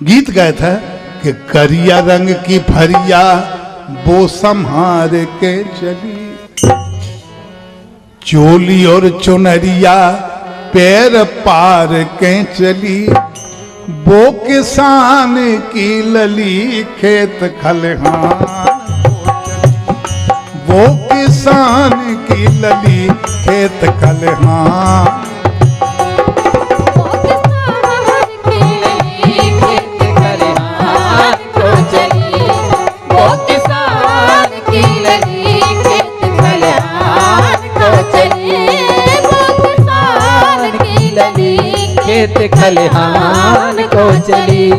गीत गाया था कि करिया रंग की फरिया वो संहार के चली, चोली और चुनरिया पैर पार के चली, वो किसान की लली खेत खलिहान, वो किसान की लली खेत खलिहान, खेत खलिहान को चली।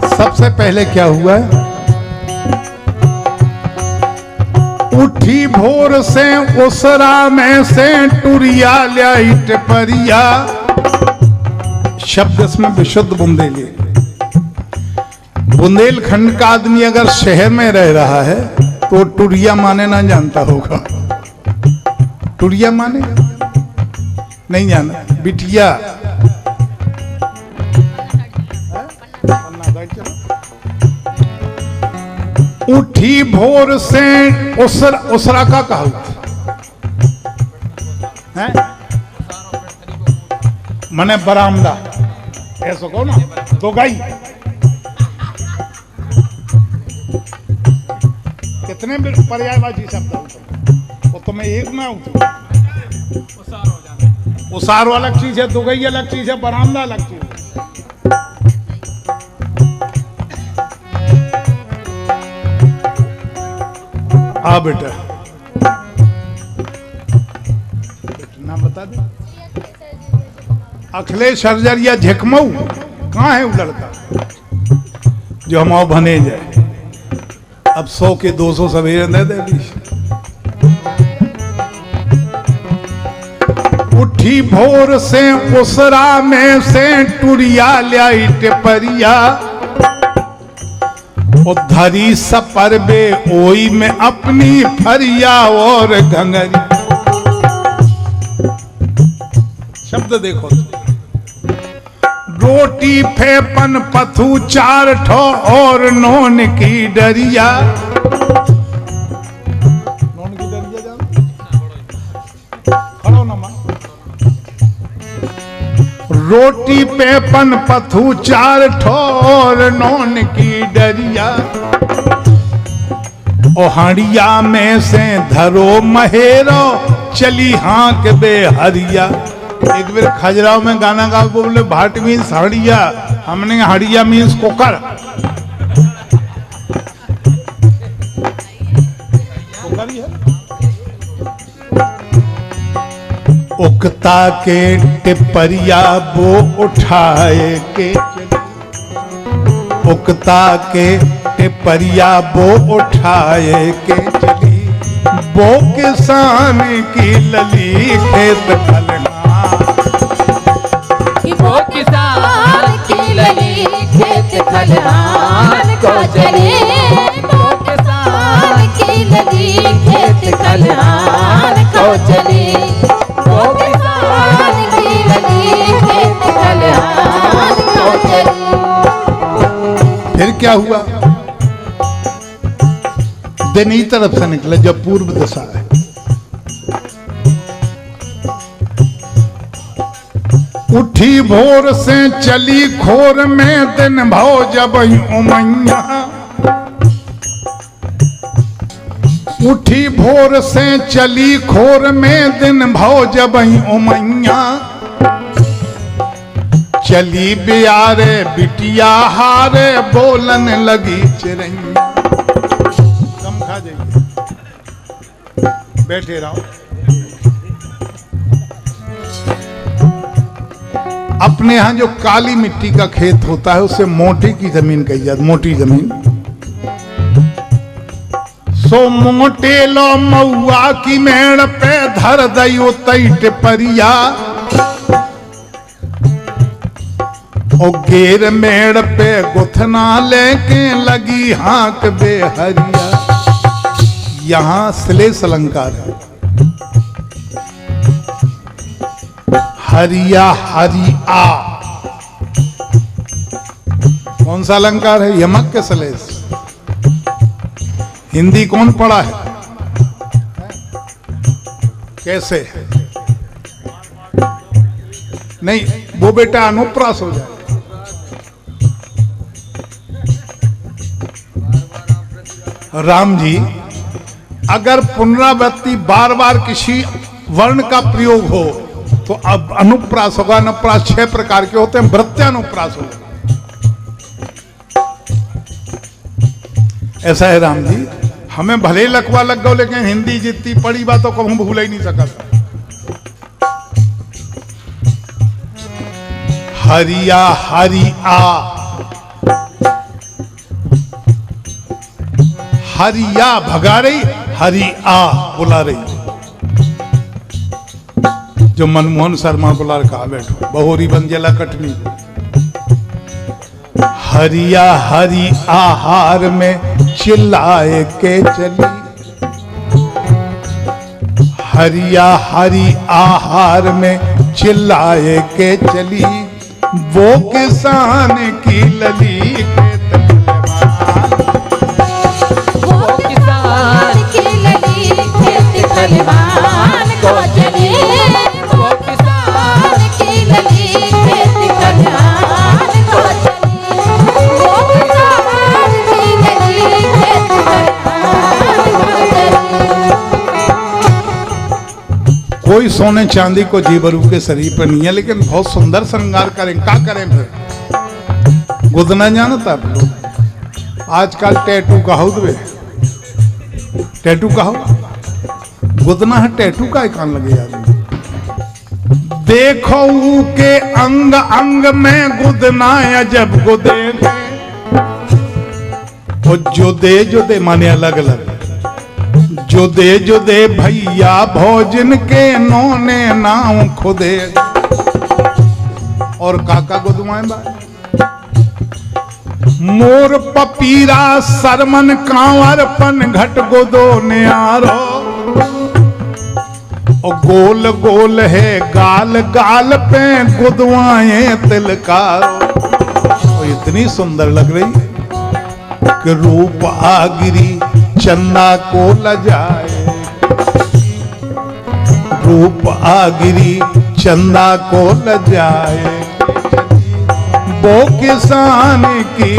सबसे पहले क्या हुआ, उठी भोर से उसरा में से टुरिया लाइट परिया, शब्द इसमें विशुद्ध बुंदेली। बुंदेलखंड का आदमी अगर शहर में रह रहा है तो टुरिया माने ना जानता होगा। टुरिया माने नहीं जाना, बिटिया उठी भोर से उसरा का कहा है मने बरामदा, ऐसा कहो ना, दो गाई कितने पर्यायवाची शब्द, वो तो मैं एक में हूं। उसारो अलग चीज है, दो गई अलग चीज है, बरामदा अलग चीज है। आ बेटा नाम बता दे। अखिलेश हरजरिया झिकमऊ कहाँ है वो लड़का जो हम आओ बने जाए, अब 100 के 200 सवेरे दे दे। उठी भोर से उसरा में से टुरिया लाइट परिया, धरी सपर बे ओई में अपनी फरिया और घंगरी। शब्द देखो, रोटी फेपन पथू 4 ठो और नोन की डरिया। नोन की डरिया जान खड़ो ना मां। रोटी पेपन पथू 4 ठो और नोन की डरिया, ओ हाड़िया में से धरो महेरो चली हाँक बे हरिया। एक बार खजराव में गाना गा को बोले भाट मीन्स हड़िया, हमने हड़िया मीन्स कोकर। कोकर है। उकता के टिपरिया वो उठाए के चली, उकता के टिपरिया वो उठाए के चली, वो किसान की लली खेत खलिहान, वो किसान की लली खेत खलिहान को चली, वो किसान की लली खेत खलिहान को चली, वो किसान की लली खेत खलिहान को चली। फिर क्या हुआ, दिन ही तरफ से निकला जब पूर्व दिशा है। उठी भोर से चली खोर में दिन भाव जब उमैया, उठी भोर से चली खोर में दिन भाव जब उमैया, चली बियारे बिटिया हारे बोलन लगी चिरैया। कम खा जाइए, बैठे रहो। अपने यहाँ जो काली मिट्टी का खेत होता है उसे मोटी की जमीन कही जाती, मोटी जमीन। सो मोटे लो मऊआ की मेड़ पे धर दई तैट परिया, ओ गेर मेड़ पे गुथना लेके लगी हाँक बेहरिया। यहां श्लेष अलंकार है। हरिया हरिया कौन सा अलंकार है? यमक के श्लेष। हिंदी कौन पढ़ा है? कैसे? नहीं, वो बेटा अनुप्रास हो जाए। राम जी, अगर पुनरावृत्ति बार बार किसी वर्ण का प्रयोग हो तो अब अनुप्रास होगा। अनुप्रास 6 प्रकार के होते हैं, वृत्त्यानुप्रास होगा। ऐसा है राम जी, हमें भले ही लकवा लग गो, लेकिन हिंदी जितनी पढ़ी बातों को हम भूल ही नहीं सकता। हरिया हरिया, हरिया भगा रही, हरिया बुला रही। जो मनमोहन शर्मा बुला कहा बैठो, बहुरी बंजेला कटनी। हरिया हरि आहार में चिल्लाए के चली। हरिया हरि आहार में चिल्लाए के चली, वो किसान की लली खेत वो किसान की लली खेत खलिहान को चली। वो किसान की लली खेत खलिहान को चली। वो किसान की लली खेत खलिहान को चली। कोई सोने चांदी को जीवरू के शरीर पर नहीं है, लेकिन बहुत सुंदर श्रृंगार करें। क्या करें फिर? गुदना जानता आप लोग? आजकल टैटू का हो दे, टैटू का हो गुदना है, टैटू का कान लगे आदमी। देखो के अंग अंग में गुदना अजब गुदे। जो दे माने अलग अलग। जो दे भैया भोजन के नोने नाव खुदे। और काका गुदवाए बा मोर पपीरा सरमन कांवर पन घट गोदो न्यारो। और गोल गोल है गाल गाल पे गुदवाए तिलकारो। और इतनी सुंदर लग रही कि रूप आगिरी चन्ना को लजाए। रूप आगिरी चन्ना को लजाए। वो किसान की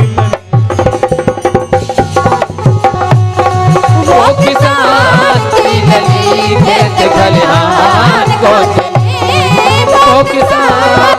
वो किसान की लली खेत खलिहान को चली। वो किसान